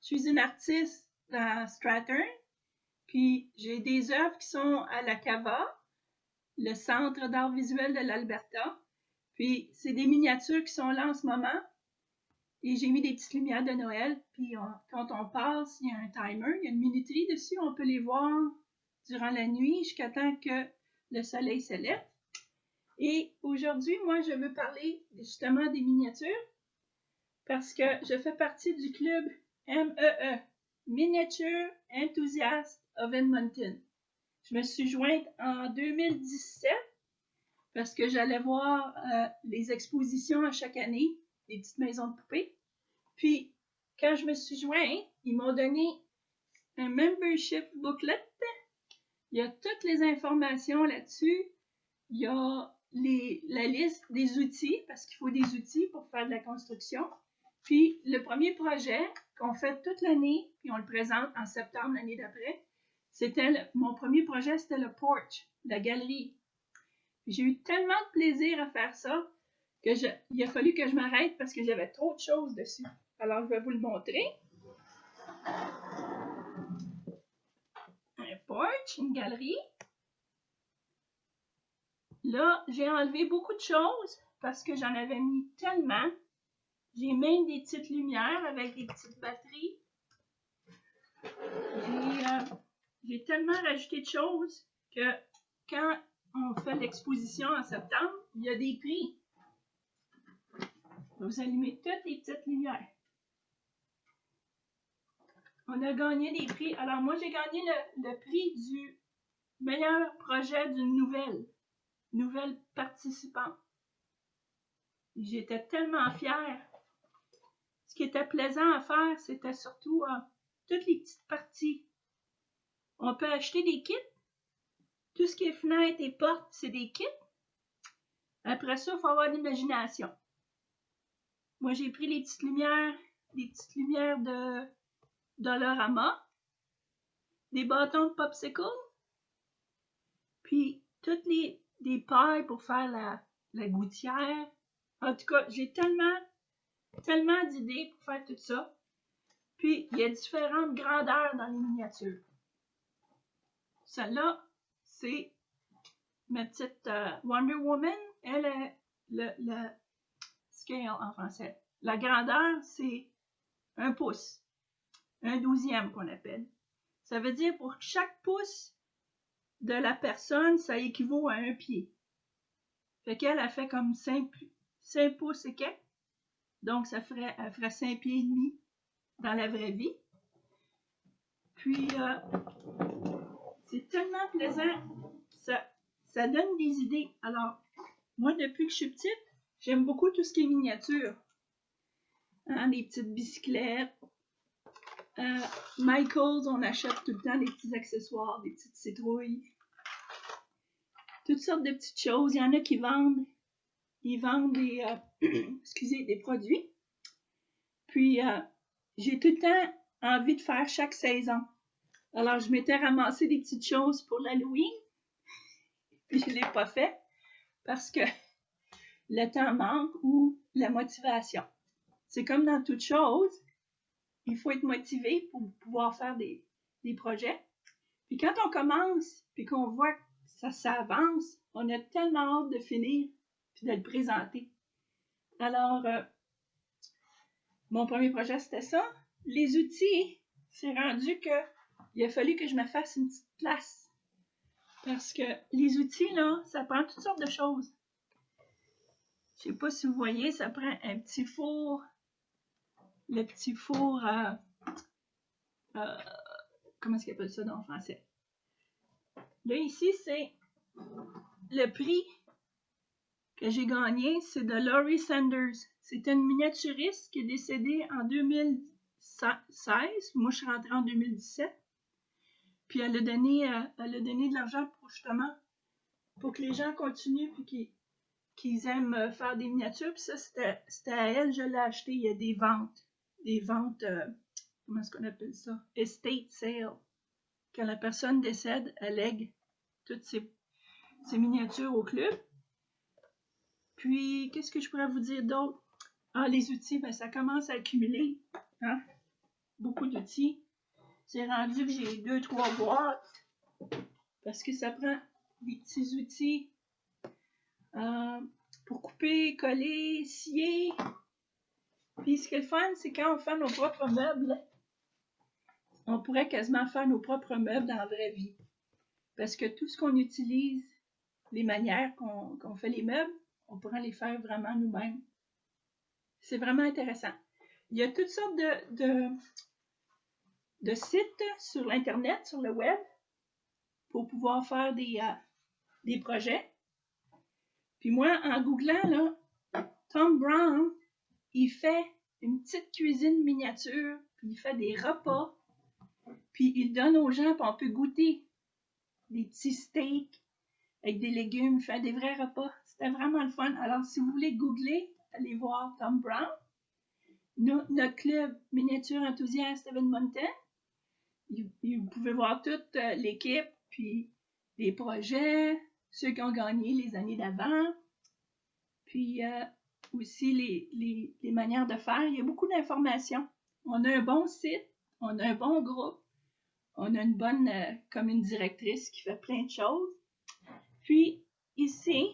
Je suis une artiste dans Strathern, puis j'ai des œuvres qui sont à la CAVA, le Centre d'art visuel de l'Alberta. Puis c'est des miniatures qui sont là en ce moment. Et j'ai mis des petites lumières de Noël. Puis quand on passe, il y a un timer, il y a une minuterie dessus. On peut les voir durant la nuit jusqu'à temps que le soleil se lève. Et aujourd'hui, moi, je veux parler justement des miniatures parce que je fais partie du club MEE, Miniature Enthusiast of Edmonton. Je me suis jointe en 2017 parce que j'allais voir les expositions à chaque année, des petites maisons de poupées. Puis, quand je me suis jointe, ils m'ont donné un membership booklet. Il y a toutes les informations là-dessus. Il y a la liste des outils, parce qu'il faut des outils pour faire de la construction. Puis, le premier projet qu'on fait toute l'année, puis on le présente en septembre l'année d'après, mon premier projet, c'était le porch, la galerie. J'ai eu tellement de plaisir à faire ça qu'il a fallu que je m'arrête parce que j'avais trop de choses dessus. Alors, je vais vous le montrer. Un porch, une galerie. Là, j'ai enlevé beaucoup de choses parce que j'en avais mis tellement. J'ai même des petites lumières avec des petites batteries. J'ai tellement rajouté de choses que quand on fait l'exposition en septembre, il y a des prix. Vous allumez toutes les petites lumières. On a gagné des prix. Alors moi, j'ai gagné le prix du meilleur projet d'une nouvelle participante. J'étais tellement fière. Ce qui était plaisant à faire, c'était surtout toutes les petites parties. On peut acheter des kits. Tout ce qui est fenêtres et portes, c'est des kits. Après ça, il faut avoir l'imagination. Moi, j'ai pris les petites lumières de Dollarama, des bâtons de popsicle, puis toutes des pailles pour faire la gouttière. En tout cas, j'ai tellement d'idées pour faire tout ça. Puis, il y a différentes grandeurs dans les miniatures. Celle-là, c'est ma petite Wonder Woman. Elle est le scale en français. La grandeur, c'est 1 pouce. 1/12 qu'on appelle. Ça veut dire pour chaque pouce de la personne, ça équivaut à 1 pied. Fait qu'elle a fait comme 5 pouces et quelques. Donc, elle ferait 5 pieds et demi dans la vraie vie. Puis, c'est tellement plaisant. Ça donne des idées. Alors, moi, depuis que je suis petite, j'aime beaucoup tout ce qui est miniature. Hein, des petites bicyclettes. Michaels, on achète tout le temps des petits accessoires, des petites citrouilles. Toutes sortes de petites choses. Il y en a qui vendent. Ils vendent des produits. Puis, j'ai tout le temps envie de faire chaque saison. Alors, je m'étais ramassé des petites choses pour l'Halloween. Puis, je ne l'ai pas fait parce que le temps manque ou la motivation. C'est comme dans toute chose. Il faut être motivé pour pouvoir faire des projets. Puis quand on commence, puis qu'on voit que ça avance, on a tellement hâte de finir puis de le présenter. Alors, mon premier projet, c'était ça. Les outils, c'est rendu qu'il a fallu que je me fasse une petite place. Parce que les outils, là, ça prend toutes sortes de choses. Je ne sais pas si vous voyez, ça prend un petit four. Le petit four comment est-ce qu'il appelle ça en français? Là, ici, c'est le prix que j'ai gagné, c'est de Laurie Sanders. C'est une miniaturiste qui est décédée en 2016. Moi, je suis rentrée en 2017. Puis, elle a donné de l'argent pour justement, pour que les gens continuent et qu'ils aiment faire des miniatures. Puis ça, c'était à elle, je l'ai acheté. Il y a des ventes. Comment est-ce qu'on appelle ça? Estate sale. Quand la personne décède, elle lègue toutes ses miniatures au club. Puis, qu'est-ce que je pourrais vous dire d'autre? Ah, les outils, ben, ça commence à accumuler. Hein? beaucoup d'outils. C'est rendu que j'ai 2-3 boîtes parce que ça prend des petits outils pour couper, coller, scier. Puis ce qui est le fun, c'est quand on fait nos propres meubles, on pourrait quasiment faire nos propres meubles dans la vraie vie. Parce que tout ce qu'on utilise, les manières qu'on fait les meubles, on pourrait les faire vraiment nous-mêmes. C'est vraiment intéressant. Il y a toutes sortes de sites sur l'Internet, sur le web, pour pouvoir faire des projets. Puis moi, en googlant, là, Tom Brown, il fait une petite cuisine miniature, puis il fait des repas, puis il donne aux gens, puis on peut goûter des petits steaks avec des légumes, faire des vrais repas. C'était vraiment le fun. Alors, si vous voulez googler, allez voir Tom Brown. Notre club Miniature Enthousiaste Edmonton. Vous pouvez voir toute l'équipe, puis les projets, ceux qui ont gagné les années d'avant, puis aussi les manières de faire. Il y a beaucoup d'informations. On a un bon site, on a un bon groupe, on a une bonne commune directrice qui fait plein de choses. Puis ici,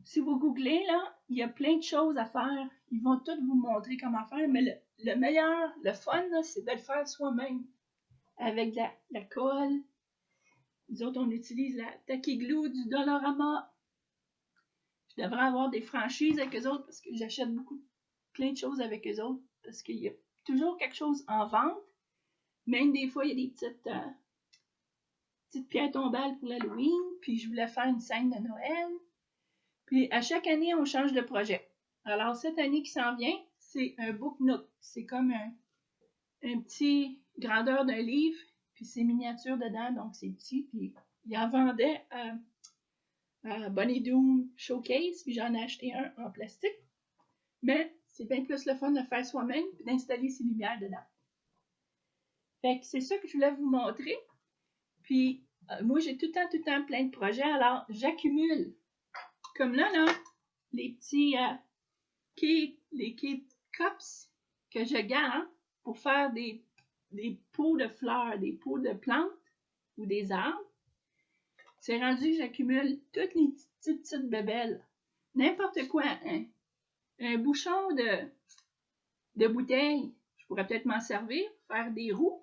si vous googlez, là, il y a plein de choses à faire. Ils vont tous vous montrer comment faire, mais le meilleur, le fun, c'est de le faire soi-même. Avec la colle. Nous autres, on utilise la Tacky Glue du Dollarama. Je devrais avoir des franchises avec eux autres parce que j'achète plein de choses avec eux autres parce qu'il y a toujours quelque chose en vente. Même des fois, il y a des petites pierres tombales pour l'Halloween. Puis je voulais faire une scène de Noël. Puis à chaque année, on change de projet. Alors cette année qui s'en vient, c'est un book nook. C'est comme un petit grandeur d'un livre. Puis c'est miniature dedans, donc c'est petit. Puis il en vendait à Bonnie Doon Showcase. Puis j'en ai acheté un en plastique. Mais c'est bien plus le fun de le faire soi-même puis d'installer ses lumières dedans. Fait que c'est ça que je voulais vous montrer. Puis moi, j'ai tout le temps plein de projets. Alors, j'accumule. Comme là, les petits les Cape Cups que je garde pour faire des pots de fleurs, des pots de plantes ou des arbres. C'est rendu que j'accumule toutes les petites bébelles. N'importe quoi. Hein? Un bouchon de bouteille, je pourrais peut-être m'en servir pour faire des roues.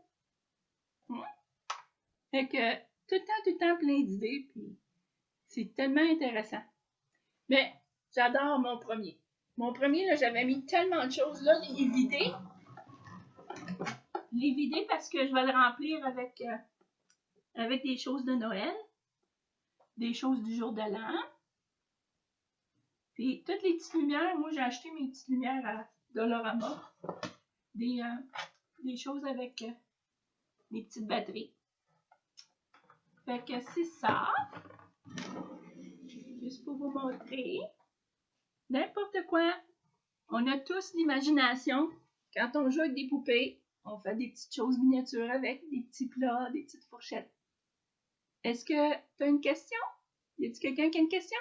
Ouais. Fait que tout le temps plein d'idées, puis c'est tellement intéressant. Mais j'adore mon premier. Mon premier, là, j'avais mis tellement de choses là, les vider. Les vider parce que je vais le remplir avec des choses de Noël, des choses du jour de l'an. Puis toutes les petites lumières, moi j'ai acheté mes petites lumières à Dollarama. Des choses avec des petites batteries. Fait que c'est ça. Juste pour vous montrer. N'importe quoi. On a tous l'imagination. Quand on joue avec des poupées, on fait des petites choses miniatures avec, des petits plats, des petites fourchettes. Est-ce que tu as une question? Y a-t-il quelqu'un qui a une question?